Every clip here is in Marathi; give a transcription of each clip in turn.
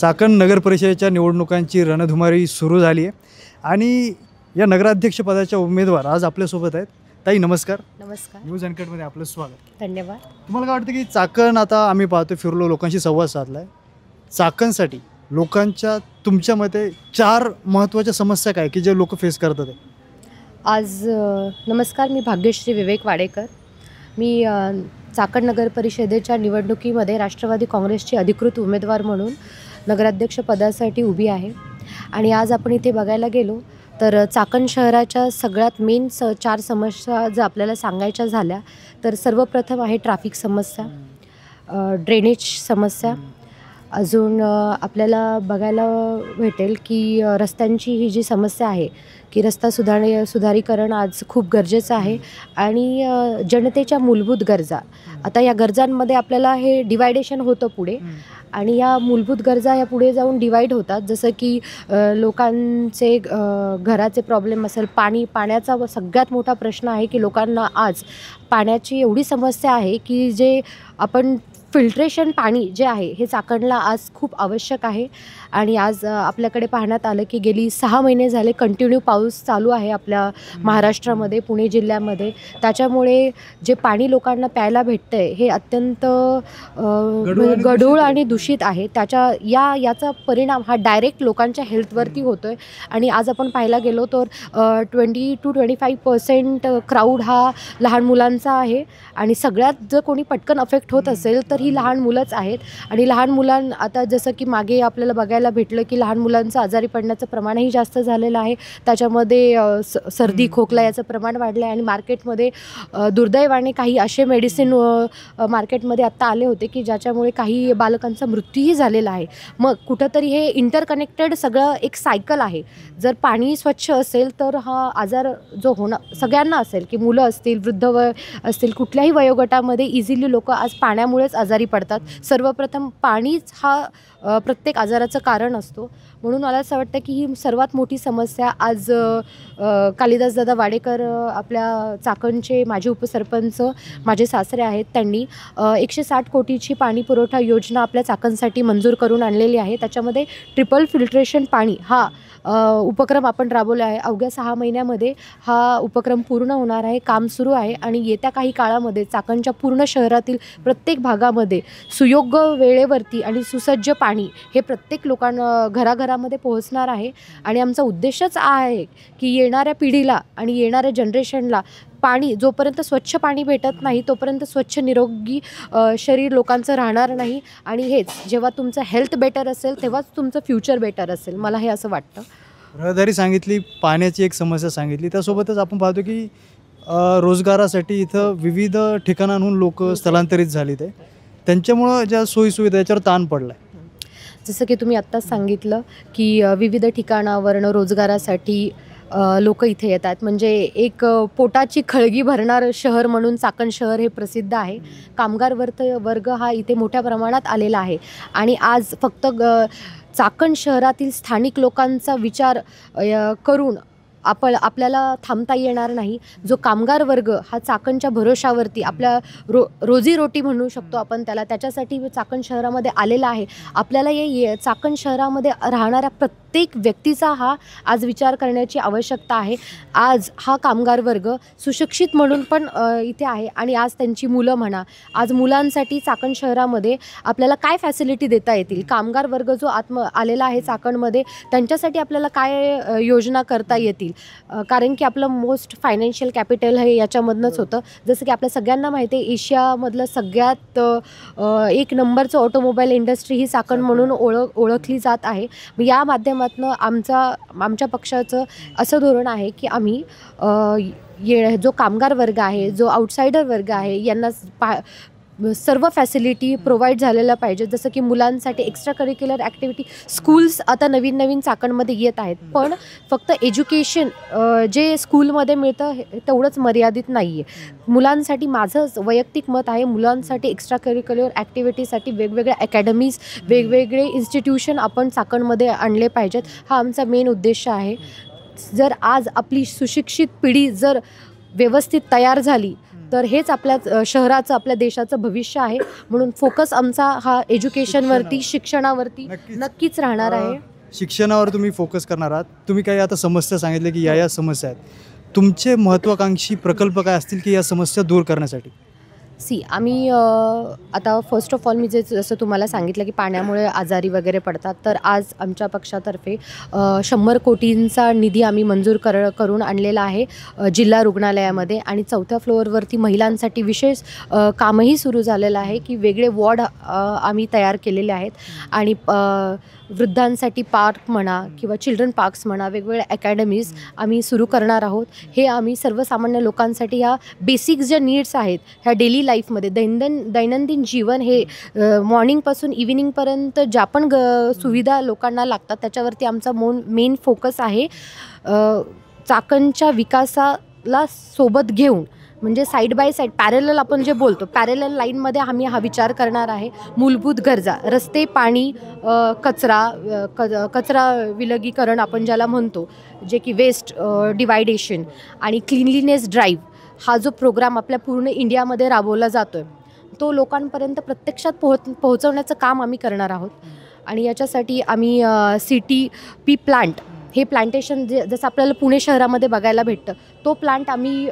चाकण नगर परिषदेच्या निवडणुकांची रणधुमारी सुरू झाली आहे आणि या नगराध्यक्षपदाच्या उमेदवार आज आपल्यासोबत आहेत. ताई नमस्कार. नमस्कार. न्यूज अनकटमध्ये आपलं स्वागत. धन्यवाद. तुम्हाला काय वाटतं की चाकण, आता आम्ही पाहतो फिरलो, लोकांशी संवाद साधला आहे, चाकणसाठी लोकांच्या तुमच्या मते 4 महत्त्वाच्या समस्या काय की जे लोक फेस करतात आहे? आज नमस्कार, मी भाग्यश्री विवेक वाडेकर. मी चाकण नगर परिषदेच्या निवडणुकीमध्ये राष्ट्रवादी काँग्रेसची अधिकृत उमेदवार म्हणून नगराध्यक्ष पदासाठी उभी आहे. आणि आज आपण इथे बघायला गेलो तर चाकण शहराच्या सगळ्यात मेन 4 समस्या जर आपल्याला सांगायच्या झाल्या तर सर्वप्रथम आहे ट्रॅफिक समस्या, ड्रेनेज समस्या. अजून आपल्याला बघायला भेटेल की रस्त्यांची ही जी समस्या आहे की रस्ता सुधारीकरण आज खूप गरजेचं आहे. आणि जनतेच्या मूलभूत गरजा, आता या गरजांमध्ये आपल्याला हे डिवायडेशन होतं पुढे, आणि या मूलभूत गरजा या पुढे जाऊन डिवाईड होतात. जसं की लोकांचे घराचे प्रॉब्लेम असेल, पाण्याचा सगळ्यात मोठा प्रश्न आहे की लोकांना आज पाण्याची एवढी समस्या आहे की जे आपण फिल्ट्रेशन पाणी जे आहे हे चाकणला आज खूप आवश्यक आहे. आणि आज आपल्याकडे पाहण्यात आलं की गेली 6 महिने झाले कंटिन्यू पाऊस चालू आहे आपल्या महाराष्ट्रामध्ये, पुणे जिल्ह्यामध्ये. त्याच्यामुळे जे पाणी लोकांना प्यायला भेटतं आहे हे अत्यंत गढूळ आणि दूषित आहे. याचा परिणाम हा डायरेक्ट लोकांच्या हेल्थवरती होतो आहे. आणि आज आपण पाहायला गेलो तर 20 to 25% क्राऊड हा लहान मुलांचा आहे. आणि सगळ्यात जर कोणी पटकन अफेक्ट होत असेल तर ही लहान मुलंच आहेत. आणि लहान आता जसं की मागे आपल्याला बघायला भेटलं की लहान मुलांचं आजारी पडण्याचं प्रमाणही जास्त झालेलं आहे. त्याच्यामध्ये सर्दी खोकला याचं प्रमाण वाढलं आहे. आणि मार्केटमध्ये दुर्दैवाने काही असे मेडिसिन मार्केटमध्ये आत्ता आले होते की ज्याच्यामुळे काही बालकांचा मृत्यूही झालेला आहे. मग कुठंतरी हे इंटरकनेक्टेड सगळं एक सायकल आहे. जर पाणी स्वच्छ असेल तर हा आजार जो होणं सगळ्यांना असेल, की मुलं असतील, वृद्ध असतील, कुठल्याही वयोगटामध्ये इझिली लोक आज पाण्यामुळेच आजारी पडतात. सर्वप्रथम पाणीच हा प्रत्येक आजाराचं कारण असतो. म्हणून मला असं वाटतं की ही सर्वात मोठी समस्या आज कालिदासदादा वाडेकर, आपल्या चाकणचे माजी उपसरपंच, माझे सासरे आहेत, त्यांनी 160 कोटीची पाणी पुरवठा योजना आपल्या चाकणसाठी मंजूर करून आणलेली आहे. त्याच्यामध्ये ट्रिपल फिल्ट्रेशन पाणी हा उपक्रम आपण राबवला आहे. अवघ्या 6 महिन्यामध्ये हा उपक्रम पूर्ण होणार आहे, काम सुरू आहे. आणि येत्या काही काळामध्ये चाकणच्या पूर्ण शहरातील प्रत्येक भागामध्ये सुयोग्य वेळेवरती आणि सुसज्ज पाणी हे प्रत्येक लोकांना घराघरामध्ये पोहोचणार आहे. आणि आमचा उद्देशच आहे की येणाऱ्या पिढीला आणि येणाऱ्या जनरेशनला पाणी, जोपर्यंत स्वच्छ पाणी भेटत नाही तोपर्यंत स्वच्छ निरोगी शरीर लोकांचं राहणार नाही. आणि हेच जेव्हा तुमचं हेल्थ बेटर असेल तेव्हाच तुमचं फ्युचर बेटर असेल, मला हे असं वाटतं. रहदारी सांगितली, पाण्याची एक समस्या सांगितली, त्यासोबतच आपण पाहतो की रोजगारासाठी इथं विविध ठिकाणांहून लोक स्थलांतरित झालीत आहे. त्यांच्यामुळं ज्या सोयीसुविधा याच्यावर ताण पडला आहे. जसं की तुम्ही आत्ताच सांगितलं की विविध ठिकाणावरनं रोजगारासाठी लोक इथे येतात. म्हणजे एक पोटाची खळगी भरणारं शहर म्हणून चाकण शहर हे प्रसिद्ध आहे. कामगार वर्ग हा इथे मोठ्या प्रमाणात आलेला आहे. आणि आज फक्त चाकण शहरातील स्थानिक लोकांचा विचार करून आपल्याला थांबता येणार नाही. जो कामगार वर्ग हा चाकणच्या भरोशावरती आपल्या रोजीरोटी म्हणू शकतो आपण त्याला, त्याच्यासाठी चाकण शहरामध्ये आलेला आहे. आपल्याला चाकण शहरामध्ये राहणाऱ्या प्रत्येक व्यक्तीचा हा आज विचार करण्याची आवश्यकता आहे. आज हा कामगार वर्ग सुशिक्षित म्हणून पण इथे आहे. आणि आज त्यांची मुलं म्हणा, आज मुलांसाठी चाकण शहरामध्ये आपल्याला काय फॅसिलिटी देता येतील, कामगार वर्ग जो आलेला आहे चाकणमध्ये, त्यांच्यासाठी आपल्याला काय योजना करता येतील. कारण की आपलं मोस्ट फायनान्शियल कॅपिटल हे याच्यामधनंच होतं. जसं की आपल्या सगळ्यांना माहिती आहे एशियामधलं सगळ्यात 1 नंबरचं ऑटोमोबाईल इंडस्ट्री ही चाकण म्हणून ओळखली जात आहे. या माध्यमातून आमच्या पक्षाचं असं धोरण आहे की आम्ही जो कामगार वर्ग आहे, जो आउटसाइडर वर्ग आहे, यांना सर्व फॅसिलिटी प्रोव्हाइड झालेल्या पाहिजे. जसं की मुलांसाठी एक्स्ट्रा करिक्युलर ॲक्टिव्हिटी, स्कूल्स आता नवीन चाकणमध्ये येत आहेत. पण फक्त एज्युकेशन जे स्कूलमध्ये मिळतं तेवढंच मर्यादित नाही आहे. मुलांसाठी माझं वैयक्तिक मत आहे, मुलांसाठी एक्स्ट्रा करिक्युलर ॲक्टिव्हिटीसाठी वेगवेगळ्या अकॅडमीज, वेगवेगळे इन्स्टिट्यूशन आपण चाकणमध्ये आणले पाहिजेत. हा आमचा मेन उद्देश आहे. जर आज आपली सुशिक्षित पिढी जर व्यवस्थित तयार झाली तर हेच आपल्या शहराचं, आपल्या देशाचं भविष्य आहे. म्हणून फोकस आमचा हा एज्युकेशनवरती, शिक्षणावरती नक्कीच. नक्कीच राहणार आहे. शिक्षणावर तुम्ही फोकस करणार आहात. तुम्ही काही आता समस्या सांगितल्या की या समस्या आहेत. तुमचे महत्त्वाकांक्षी प्रकल्प काय असतील की या समस्या दूर करण्यासाठी? आम्ही आता फर्स्ट ऑफ ऑल मी जसं तुम्हाला सांगितलं की पाण्यामुळे आजारी वगैरे पडतात, तर आज आमच्या पक्षातर्फे 100 कोटींचा निधी आम्ही मंजूर करून आणलेला आहे जिल्हा रुग्णालयामध्ये. आणि 4थ्या फ्लोअरवरती महिलांसाठी विशेष कामही सुरू झालेलं आहे की वेगळे वॉर्ड आम्ही तयार केलेले आहेत. आणि वृद्धांसाठी पार्क म्हणा किंवा चिल्ड्रन पार्क्स म्हणा, वेगवेगळ्या अकॅडमीज आम्ही सुरू करणार आहोत. हे आम्ही सर्वसामान्य लोकांसाठी ह्या बेसिक ज्या नीड्स आहेत ह्या डेली लाईफमध्ये, दैनंदिन जीवन हे मॉर्निंगपासून इव्हिनिंगपर्यंत ज्या पण सुविधा लोकांना लागतात त्याच्यावरती आमचा मेन फोकस आहे. चाकणच्या विकासाला सोबत घेऊन, म्हणजे साईड बाय साईड पॅरेलल आपण जे बोलतो, पॅरेलल लाईनमध्ये आम्ही हा विचार करणार आहे. मूलभूत गरजा, रस्ते, पाणी, कचरा विलगीकरण आपण ज्याला म्हणतो, जे की वेस्ट डिवायडेशन, आणि क्लीनलीनेस ड्राईव्ह हा जो प्रोग्राम आपल्या पूर्ण इंडियामध्ये राबवला जातो आहे तो लोकांपर्यंत प्रत्यक्षात पोहोचवण्याचं काम आम्ही करणार आहोत. आणि याच्यासाठी आम्ही CTP प्लांट, हे प्लांटेशन जसं आपल्याला पुणे शहरामध्ये बघायला भेटतं, तो प्लांट आम्ही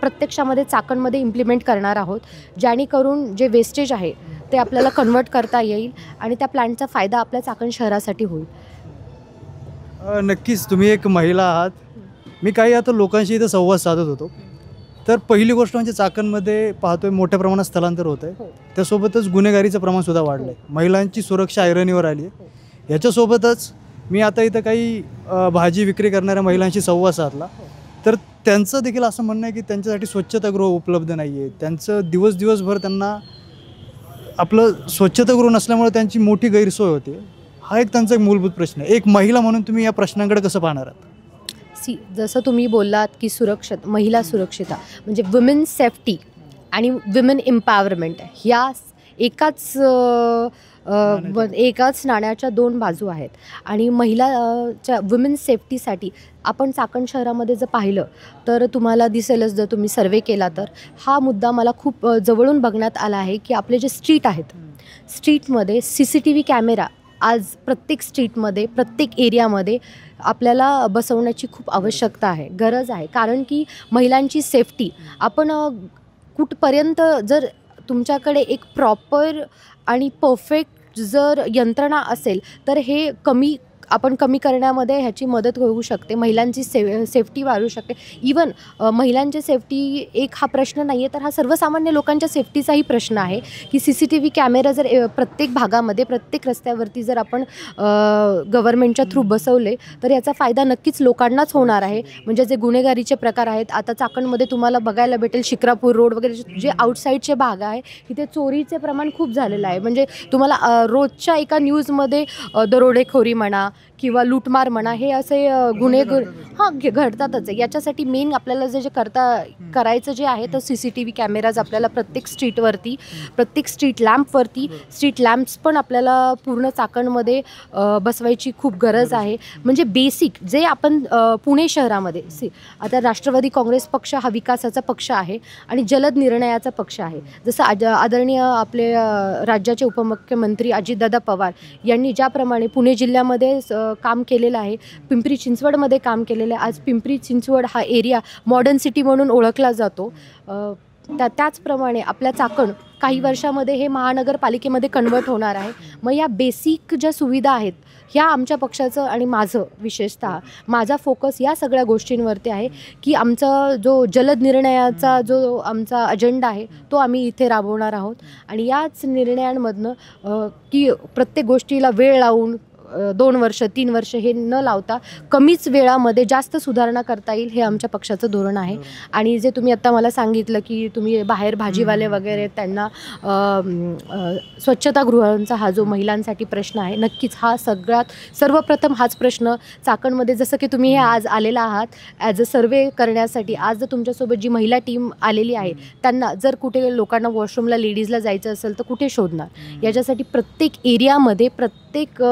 प्रत्यक्षामध्ये चाकणमध्ये इम्प्लिमेंट करणार आहोत, जेणेकरून जे वेस्टेज आहे ते आपल्याला कन्वर्ट करता येईल आणि त्या प्लांटचा फायदा आपल्या चाकण शहरासाठी होईल. नक्कीच तुम्ही एक महिला आहात. मी काही आता लोकांशी इथं संवाद साधत होतो, तर पहिली गोष्ट म्हणजे चाकणमध्ये पाहतोय मोठ्या प्रमाणात स्थलांतर होतं आहे. त्यासोबतच गुन्हेगारीचं प्रमाणसुद्धा वाढलं आहे. महिलांची सुरक्षा ऐरणीवर आली आहे. याच्यासोबतच मी आता इथं काही भाजी विक्री करणाऱ्या महिलांशी संवाद साधला, तर त्यांचं देखील असं म्हणणं आहे की त्यांच्यासाठी स्वच्छतागृह उपलब्ध नाही आहे. त्यांचं दिवसभर त्यांना आपलं स्वच्छतागृह नसल्यामुळे त्यांची मोठी गैरसोय होते. हा एक त्यांचा एक मूलभूत प्रश्न आहे. एक महिला म्हणून तुम्ही या प्रश्नांकडे कसं पाहणार आहात? जसं तुम्ही बोललात की महिला सुरक्षिता म्हणजे वुमेन सेफ्टी आणि वुमेन एम्पॉवरमेंट, ह्या एकाच नाण्याच्या दोन बाजू आहेत. आणि महिलाच्या वुमेन सेफ्टीसाठी आपण चाकण शहरामध्ये जर पाहिलं तर तुम्हाला दिसेलच, जर तुम्ही सर्वे केला तर हा मुद्दा मला खूप जवळून बघण्यात आला आहे की आपले जे स्ट्रीट आहेत, स्ट्रीटमध्ये CCTV कॅमेरा आज प्रत्येक स्ट्रीटमध्ये, प्रत्येक एरियामध्ये आपल्याला बसवण्याची खूप आवश्यकता आहे, गरज आहे. कारण की महिलांची सेफ्टी आपण कुठपर्यंत, जर तुमच्याकडे एक प्रॉपर आणि परफेक्ट जर यंत्रणा असेल तर हे कमी करण्यामध्ये ह्याची मदत होऊ शकते. महिलांची सेफ्टी वाढू शकते. इवन महिलांची सेफ्टी एक हा प्रश्न नाही आहे, तर हा सर्वसामान्य लोकांच्या सेफ्टीचाही प्रश्न आहे की CCTV कॅमेरा जर प्रत्येक भागामध्ये, प्रत्येक रस्त्यावरती जर आपण गव्हर्नमेंटच्या थ्रू बसवले तर याचा फायदा नक्कीच लोकांनाच होणार आहे. म्हणजे जे गुन्हेगारीचे प्रकार आहेत, आता चाकणमध्ये तुम्हाला बघायला भेटेल, शिक्रापूर रोड वगैरे जे आउटसाईडचे भाग आहे तिथे चोरीचे प्रमाण खूप झालेलं आहे. म्हणजे तुम्हाला रोजच्या एका न्यूजमध्ये दरोडेखोरी म्हणा किंवा लूटमार म्हणा, हे असे गुन्हे घडतातच आहे. याच्यासाठी मेन आपल्याला जे करायचं जे आहे तर CCTV कॅमेराज आपल्याला प्रत्येक स्ट्रीटवरती, प्रत्येक स्ट्रीट लॅम्प्स पण आपल्याला पूर्ण चाकणमध्ये बसवायची खूप गरज आहे. म्हणजे बेसिक जे आपण पुणे शहरामध्ये आता राष्ट्रवादी काँग्रेस पक्ष हा विकासाचा पक्ष आहे आणि जलद निर्णयाचा पक्ष आहे. जसं आदरणीय आपले राज्याचे उपमुख्यमंत्री अजितदादा पवार यांनी ज्याप्रमाणे पुणे जिल्ह्यामध्ये काम केलेलं आहे, पिंपरी चिंचवडमध्ये काम केलेलं आहे. आज पिंपरी चिंचवड हा एरिया मॉडर्न सिटी म्हणून ओळखला जातो. त्याचप्रमाणे आपल्या चाकण काही वर्षामध्ये हे महानगरपालिकेमध्ये कन्वर्ट होणार आहे. मग या बेसिक ज्या सुविधा आहेत ह्या आमच्या पक्षाचं आणि विशेषतः माझा फोकस या सगळ्या गोष्टींवरती आहे की आमचा जो जलद निर्णयाचा जो आमचा अजेंडा आहे तो आम्ही इथे राबवणार आहोत. आणि याच निर्णयांमधनं की प्रत्येक गोष्टीला वेळ लावून 2 वर्ष 3 वर्ष हे न लावता कमीच वेळामध्ये जास्त सुधारणा करता येईल, हे आमच्या पक्षाचं धोरण आहे. आणि जे तुम्ही आत्ता मला सांगितलं की तुम्ही बाहेर भाजीवाले वगैरे त्यांना स्वच्छतागृहांचा हा जो महिलांसाठी प्रश्न आहे, नक्कीच हा सर्वप्रथम हाच प्रश्न चाकणमध्ये, जसं की तुम्ही हे आज आलेला आहात ॲज अ सर्वे करण्यासाठी, आज जर तुमच्यासोबत जी महिला टीम आलेली आहे त्यांना जर कुठे लोकांना वॉशरूमला, लेडीजला जायचं असेल तर कुठे शोधणार. याच्यासाठी प्रत्येक एरियामध्ये प्रत्येक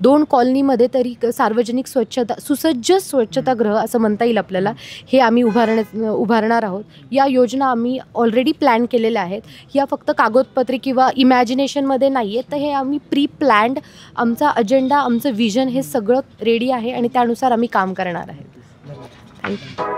2 कॉलनीमध्ये तरी सार्वजनिक स्वच्छता सुसज्ज स्वच्छतागृह असं म्हणता येईल आपल्याला, हे आम्ही उभारणार आहोत. या योजना आम्ही ऑलरेडी प्लॅन केलेल्या आहेत. या फक्त कागदपत्री किंवा इमॅजिनेशनमध्ये नाही आहे, तर हे आम्ही प्री प्लॅन्ड, आमचा अजेंडा, आमचं विजन हे सगळं रेडी आहे आणि त्यानुसार आम्ही काम करणार आहे. थँक्यू.